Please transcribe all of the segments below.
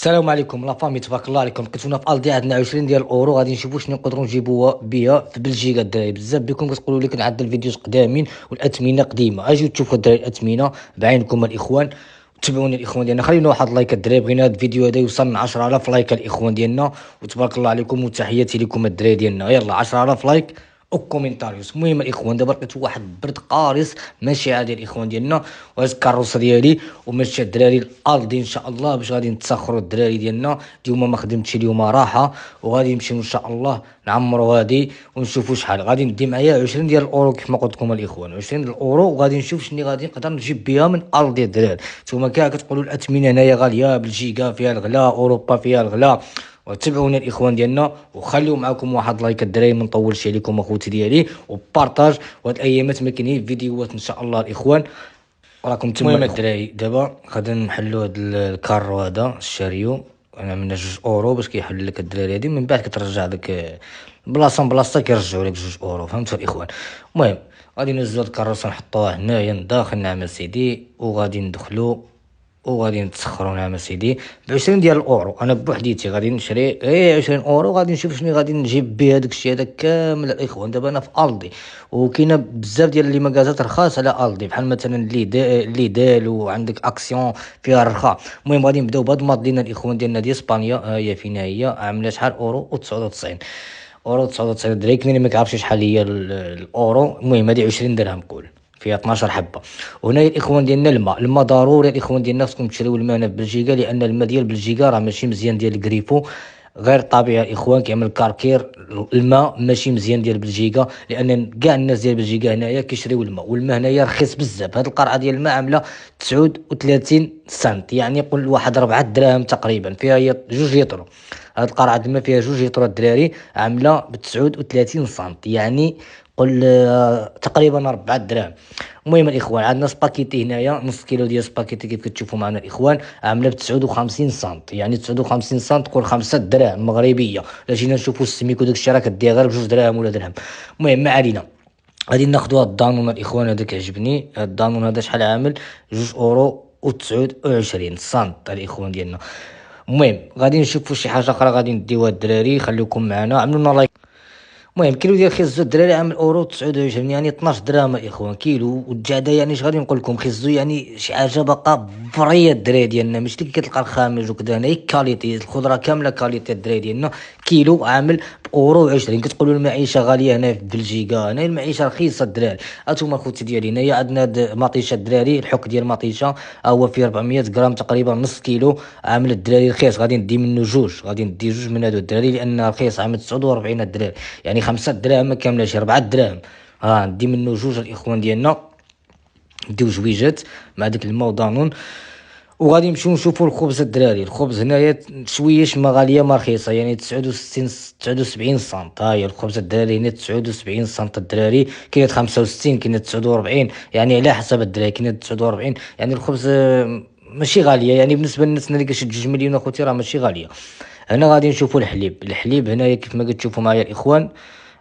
السلام عليكم لا فامي، تبارك الله عليكم. لقيتونا في الدي عندنا 20 ديال الاورو، غادي نشوفوا شنو نقدروا نجيبوا بها في بلجيكا. الدراري بزاف بكم كتقولوا لي كنعدل الفيديوز قدامين والاثمنه قديمه. اجيو تشوفوا الدراري الاثمنه بعينكم الاخوان. تبعوني الاخوان ديالنا، خلينا واحد لايك الدراري، بغينا هذا الفيديو هذا يوصل من 10000 لايك الاخوان ديالنا، وتبارك الله عليكم وتحياتي لكم الدراري ديالنا. يلا 10000 لايك وكومنتاريوس. المهم الاخوان دابا لقيت واحد برد قارص ماشي عادي الاخوان ديالنا، وهاد الكاروسه ديالي وماشي الدراري الارضي ان شاء الله باش غادي نتسخروا الدراري ديالنا. اليوم ما خدمتش، اليوم راحه، وغادي نمشيو ان شاء الله نعمروا هادي ونشوفوا شحال غادي ندي معايا. 20 ديال الاورو كيف ما قلت لكم الاخوان، 20 ديال الاورو، وغادي نشوف شنو غادي نقدر نجيب بها من ارضي الدراري. نتوما كاع كتقولوا الاثمنه هنايا غاليه، بلجيكا فيها الغلا، اوروبا فيها الغلا. وتابعونا الاخوان ديالنا، وخليو معكم واحد لايك الدراري، ما نطولش عليكم اخوتي ديالي، وبارطاج. وهاد الايامات ما كاينين فيديوهات ان شاء الله الاخوان، راكم تما. المهم الدراري دابا غادي نحلوا هاد الكارو هذا الشاريو، انا من 2 اورو باش كيحل لك الدراري هادي، من بعد كترجع داك بلاصه بلاصه كيرجعوا لك 2 اورو، فهمتوا الاخوان. المهم غادي نهزوا هاد الكاروسه نحطوها هنايا داخل، نعم سيدي، وغادي ندخلوا وغادي نتسخروا. نعم سيدي، ب20 ديال الاورو انا بوحديتي غادي نشري غير 20 اورو، غادي نشوف شنو غادي نجيب به هذاك الشيء هذا كامل الاخوان. دابا انا في الدي، وكاينه بزاف ديال لي مكازات رخاص على الدي، بحال مثلا ليدال، وعندك اكسيون فيها الرخا. المهم غادي نبداو بهاد الماضلينا الاخوان ديالنا ديال اسبانيا. ها هي فين هي، عامله شحال؟ اورو و99 اورو 99 درهم. كاين اللي ما كيعرفش شحال هي الاورو. المهم هذه 20 درهم قول، فيها 12 حبه. وهنا الاخوان ديالنا الماء ضروري الاخوان ديالنا، خصكم تشريو الماء هنا في بلجيكا، لان الماء ديال بلجيكا راه ماشي مزيان، ديال الكريفو غير طبيعي الاخوان، كيعمل كاركير. الماء ماشي مزيان ديال بلجيكا، لان كاع الناس ديال بلجيكا هنايا كيشريو الماء، والماء هنايا رخيص بزاف. هاد القرعه ديال الماء عامله 39 سنت، يعني قول واحد 4 دراهم تقريبا، فيها هي 2 لتر. هاد القرعه الماء فيها 2 لتر الدراري، عامله ب39 سنت، يعني قل تقريبا 4 دراهم. المهم الاخوان عندنا سباكيتي هنايا، نص كيلو ديال سباكيتي كيف كتشوفوا معنا الاخوان، عامله ب59 سنت، يعني 59 سنت قول 5 دراهم مغربيه. لا جينا نشوفوا السميك وداك الشيء راه كدير غير ب2 دراهم ولا درهم. المهم ما علينا، غادي ناخذوا هاد الدانون الاخوان، هذاك عجبني. هاد الدانون هذا شحال عامل؟ 2 اورو و29 سنت الاخوان ديالنا. المهم غادي نشوفوا شي حاجه اخرى غادي نديوها الدراري، خليكم معنا، عملوا لنا لايك. المهم كيلو ديال خيزو الدراري عامل اورو 29، يعني 12 درهم الاخوان كيلو. والجعده يعني اش غادي نقول لكم، خيزو يعني شي حاجه باقا بريه الدراري ديالنا، ماشي اللي كتلقى الخامج وكذا. هنا كاليتي، الخضره كامله كاليتي الدراري ديالنا. كيلو عامل باورو 20. كتقولوا المعيشه غاليه هنا في بلجيكا، هنا المعيشه رخيصه الدراري. هانتوما خوتي ديالي، هنايا عندنا مطيشه الدراري، الحك ديال مطيشه هو فيه 400 غرام تقريبا، نص كيلو، عامل الدراري رخيص. غادي ندي منه 2، غادي ندي 2 من هادو الدراري، لان رخيص، عامل 49 الدراري، يعني 5 دراهم ما كاملاش، 4 دراهم. ها ندي منه 2 الاخوان ديالنا، نديو جويجات مع داك الماء ودانون. وغادي نمشيو نشوفوا الخبز الدراري. الخبز هنايا شويش ما غاليه ما رخيصه، يعني 69 79 سنت. ها هي الخبز الدراري هنا 79 سنت الدراري، كاين 65، كاين 49، يعني على حسب الدراري، كاين 49. يعني الخبز ماشي غاليه، يعني بالنسبه للناس اللي كيشد 2 مليون اخوتي راه ماشي غاليه. هنا غادي نشوفوا الحليب هنايا كيف ما كتشوفوا معايا الاخوان،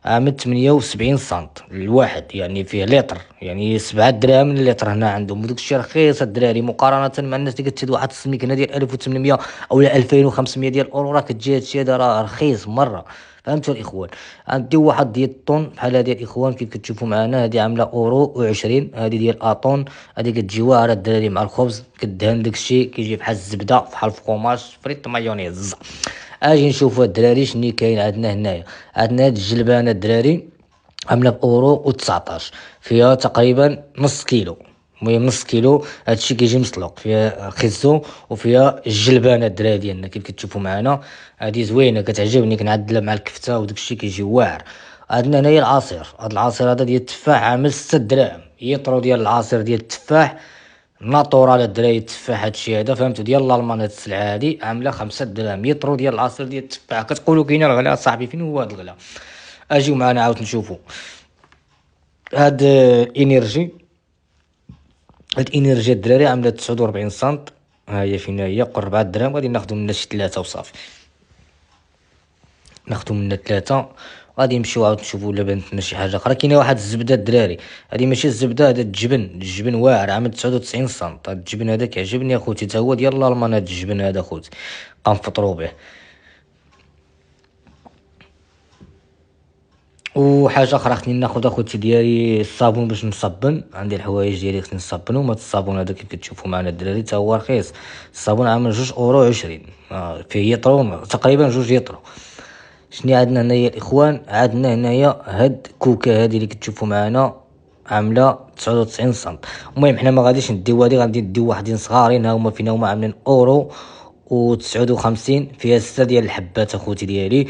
عامل 78 سنت الواحد، يعني فيه لتر، يعني 7 دراهم من اللتر هنا عندهم. وداك الشيء رخيص الدراري مقارنه مع الناس اللي كتشد واحد السميك هنا ديال 1800 او 2500 ديال الاورو، راه كتجي هادشي هذا راه رخيص مره، فهمتوا الاخوان. غنديو واحد ديال الطون بحال هادي الاخوان كيف كتشوفوا معنا، هادي عامله اورو و20. هادي ديال اطون، هادي كتجي واعره الدراري مع الخبز، كدهن داكشي كيجي بحال الزبده، بحال الفرomاج فريت مايونيز. اجي نشوفوا الدراري شنو كاين عندنا هنايا. عندنا هاد الجلبانه الدراري عامله باورو و19، فيها تقريبا نص كيلو. المهم نص كيلو، هادشي كيجي مسلوق، فيها خيزو وفيها الجلبانه الدراري ديالنا كيف كتشوفوا معنا. هادي زوينه كتعجبني، كنعدلها مع الكفته وداكشي كيجي واعر. عندنا هنايا العصير، هاد العصير هذا ديال التفاح عامل 6 دراهم، يطرو ديال العصير ديال التفاح ناتورال الدراري. التفاح هادشي هذا فهمتو ديال الالمان، هاد السلعه هادي عامله 5 دراهم، يطرو ديال العصير ديال التفاح. كتقولوا كاين الغلا، صاحبي فين هو هاد الغلا؟ اجيو معنا عاود نشوفوا هاد انرجي. هاد انرجي الدراري عامله 49 سنت، ها هي فين هي، قول 4 دراهم. غادي ناخذ منها شي 3 وصافي، ناخذ منها 3. غادي نمشيو عاود نشوفو ولا بانتنا شي حاجه اخرى. كاينه واحد الزبده الدراري، هادي ماشي الزبده، هذا الجبن واعر عامل 99 سنت. هاد الجبن هذا كيعجبني اخوتي، تا هو ديال الالمان هاد الجبن هذا اخوتي، غنفطرو به. وحاجه اخرى خصني ناخذ اخوتي ديالي الصابون باش نصبن، عندي الحوايج ديالي خصني نصبنهم. هاد الصابون هذا كيف كتشوفوا معنا الدراري تا هو رخيص، الصابون عامل 2 اورو 20، فيه يطرو تقريبا 2 يطرو. شنو عندنا هنايا الاخوان؟ عندنا هنايا هاد كوكا هادي اللي كتشوفوا معنا عامله 99 سنت. المهم حنا ما غاديش نديو هادي، غادي نديو واحدين صغارين، ها هما فين هما عاملين اورو و59، فيها 6 ديال الحبات اخوتي ديالي،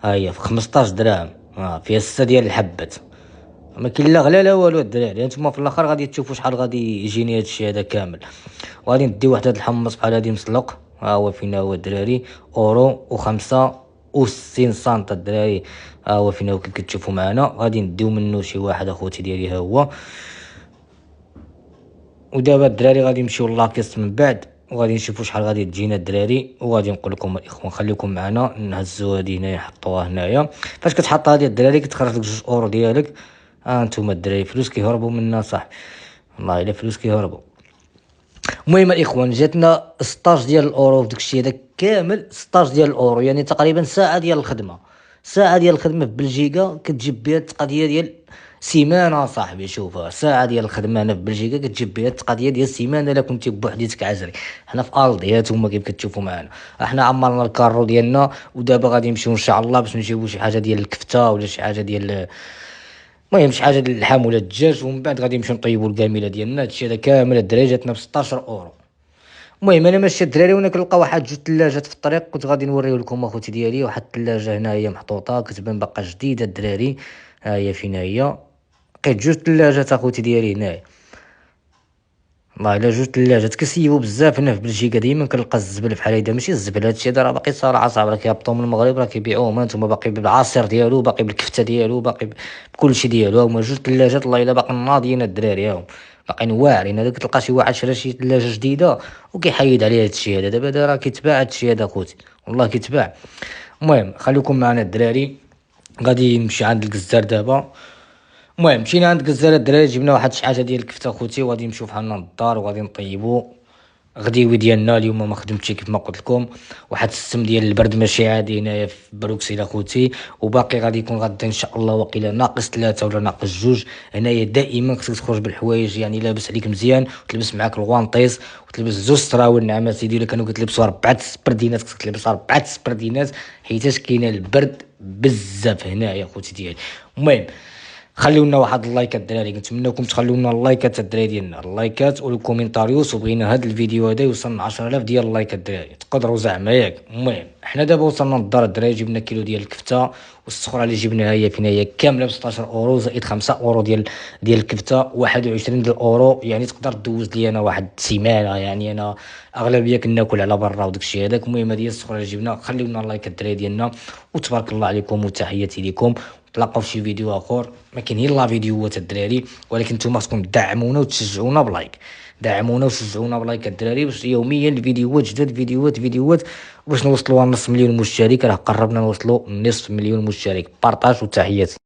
ها هي في 15 دراهم، فيها 6 ديال الحبات، ما كاين لا غلا لا والو الدراري. نتوما في الاخر غادي تشوفوا شحال غادي يجيني هادشي هذا كامل. وغادي نديو واحد هاد الحمص بحال هادي مسلق، ها هو فين هو الدراري، اورو و65 سنت الدراري، ها هو فين هو كيف كتشوفوا معنا. غادي نديو منه شي واحد اخوتي ديالي ها هو. ودابا الدراري غادي نمشيو لاكيس من بعد، وغادي نشوفوا شحال غادي تجينا الدراري، وغادي نقول لكم الاخوان خليكم معنا. نهزوا هادي هنايا نحطوها هنايا، فاش كتحط هادي الدراري كتخرج لك 2 اورو ديالك. انتوما الدراري فلوس كيهربوا منا صاحبي، والله الا فلوس كيهربوا. المهم الاخوان جاتنا 16 ديال الاورو في داكشي هذا كامل، 16 ديال الاورو يعني تقريبا ساعه ديال الخدمه. ساعه ديال الخدمه في بلجيكا كتجيب بها التقضيه ديال سيمانه صاحبي. شوف ساعه ديال الخدمه هنا في بلجيكا كتجيب بها التقضيه ديال سيمانه الا كنتي بوحديتك عزري. حنا في الدي هانتوما كيف كتشوفوا معنا، احنا عمرنا الكارو ديالنا، ودابا غادي نمشيو ان شاء الله باش نجيبو شي حاجه ديال الكفته ولا شي حاجه ديال، المهم شي حاجه ديال اللحم ولا الدجاج، ومن بعد غادي نمشيو نطيبوا الكاميله ديالنا. هادشي هذا كامل الدراري جاتنا ب 16 اورو. المهم انا ماشي الدراري وانا كنلقى واحد 2 ثلاجات في الطريق، كنت غادي نوريه لكم اخوتي ديالي. واحد الثلاجه هنا هي محطوطه كتبان باقا جديده الدراري، ها هي فين هي، لقيت 2 ثلاجات اخوتي ديالي هنايا، والله الا 2 ثلاجات. كيسيبوا بزاف هنا في بلجيكا، ديما كنلقى الزبل بحال هيدا، ماشي الزبل هادشي هذا راه باقي صراحه صعب، راه كيهبطوا من المغرب راه كيبيعوهم هانتوما باقي بالعصير ديالو، باقي بالكفته ديالو، باقي بكلشي ديالو. هما 2 ثلاجات والله الا باقي ناضيين الدراري، هاهم باقيين واعرين. هذا كتلقى شي واحد شرا شي ثلاجه جديده وكيحيد عليها هادشي هذا، دابا راه كيتباع هادشي هذا خوتي، والله كيتباع. المهم خليكم معنا الدراري، غادي نمشي عند الجزار دابا. المهم مشينا عند الجزار الدراري، جبنا واحد شي حاجه ديال الكفته خوتي، وغادي نمشيو بحالنا للدار وغادي نطيبو غديوي ديالنا. اليوم ما خدمتش كيف ما قلت لكم، واحد السم ديال البرد ماشي عادي هنايا في بروكسل اخوتي، وباقي غادي يكون غدا ان شاء الله وقيلا ناقص 3 ولا ناقص 2. هنايا دائما خصك تخرج بالحوايج يعني لابس عليك مزيان، وتلبس معاك الغوانطيس، وتلبس 2 سراول نعمات سيدي. الا كانوا كتلبسوا 4 سبردينات خصك تلبس 4 سبردينات، حيتاش كاينه البرد بزاف هنايا اخوتي ديالي. المهم خليونا واحد اللايكات الدراري، كنتمناكم تخليونا اللايكات الدراري ديالنا، اللايكات والكومنتاريوس، وبغينا هذا الفيديو هذا يوصلنا 10000 ديال اللايكات الدراري، تقدروا زعما ياك. المهم حنا دابا وصلنا للدار الدراري، جبنا كيلو ديال الكفته، والسخره اللي جبناها هي فين هي كامله ب 16 اورو، زائد 5 اورو ديال الكفته، 21 ديال الاورو. يعني تقدر دوز لي انا واحد السيمانه، يعني انا اغلبيه كناكل على برا وداك الشيء هذاك. المهم هذه السخره اللي جبنا، خليونا اللايكات الدراري ديالنا، وتبارك الله عليكم وتحياتي لكم. تلاقاو في شي فيديو اخر، ما كاين الا فيديوهات الدراري، ولكن نتوما خصكم تدعمونا وتشجعونا بلايك، دعمونا وشجعونا بلايك الدراري، باش يوميا الفيديوهات جداد، فيديوهات باش نوصلوا نص مليون مشترك. راه قربنا نوصلوا نصف مليون مشترك. بارطاج وتحياتي.